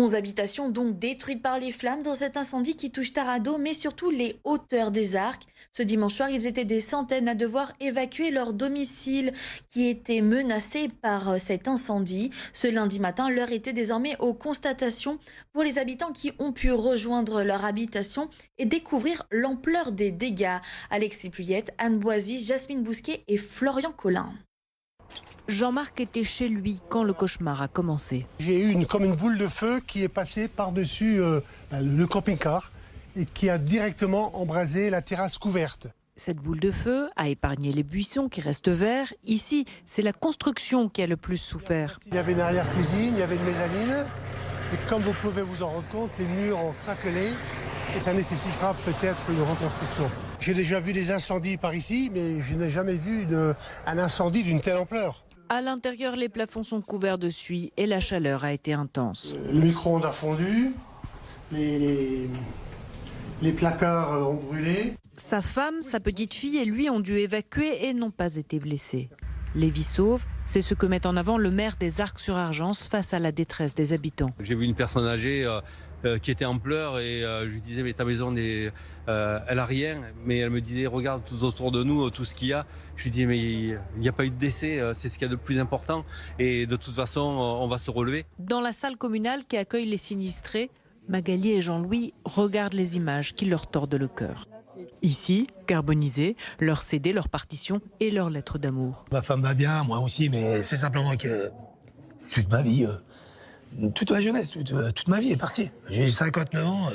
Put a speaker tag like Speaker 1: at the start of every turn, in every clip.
Speaker 1: 11 habitations donc détruites par les flammes dans cet incendie qui touche Taranto, mais surtout les hauteurs des Arcs. Ce dimanche soir, ils étaient des centaines à devoir évacuer leur domicile qui était menacé par cet incendie. Ce lundi matin, l'heure était désormais aux constatations pour les habitants qui ont pu rejoindre leur habitation et découvrir l'ampleur des dégâts. Alexis Puyette, Anne Boisy, Jasmine Bousquet et Florian Collin.
Speaker 2: Jean-Marc était chez lui quand le cauchemar a commencé.
Speaker 3: J'ai eu comme une boule de feu qui est passée par-dessus le camping-car et qui a directement embrasé la terrasse couverte.
Speaker 2: Cette boule de feu a épargné les buissons qui restent verts. Ici, c'est la construction qui a le plus souffert.
Speaker 3: Il y avait une arrière-cuisine, il y avait une mezzanine. Et comme vous pouvez vous en rendre compte, les murs ont craquelé et ça nécessitera peut-être une reconstruction. J'ai déjà vu des incendies par ici, mais je n'ai jamais vu un incendie d'une telle ampleur.
Speaker 2: À l'intérieur, les plafonds sont couverts de suie et la chaleur a été intense.
Speaker 3: Le micro-ondes a fondu, les placards ont brûlé.
Speaker 2: Sa femme, sa petite fille et lui ont dû évacuer et n'ont pas été blessés. Les vies sauves, c'est ce que met en avant le maire des Arcs-sur-Argence face à la détresse des habitants.
Speaker 4: J'ai vu une personne âgée qui était en pleurs et je lui disais mais ta maison elle a rien, mais elle me disait regarde tout autour de nous tout ce qu'il y a. Je lui dis mais il n'y a pas eu de décès, c'est ce qu'il y a de plus important et de toute façon on va se relever.
Speaker 2: Dans la salle communale qui accueille les sinistrés, Magali et Jean-Louis regardent les images qui leur tordent le cœur. Ici, carbonisés, leurs CD, leurs partitions et leurs lettres d'amour.
Speaker 5: Ma femme va bien, moi aussi, mais c'est simplement que c'est toute ma vie, toute ma jeunesse, toute ma vie est partie. J'ai 59 ans,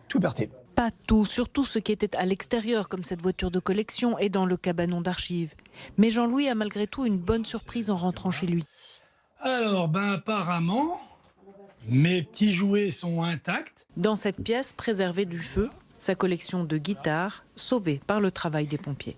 Speaker 5: tout est parti.
Speaker 2: Pas tout, surtout ce qui était à l'extérieur, comme cette voiture de collection et dans le cabanon d'archives. Mais Jean-Louis a malgré tout une bonne surprise en rentrant chez lui.
Speaker 5: Alors, apparemment, mes petits jouets sont intacts.
Speaker 2: Dans cette pièce préservée du feu, sa collection de guitares sauvée par le travail des pompiers.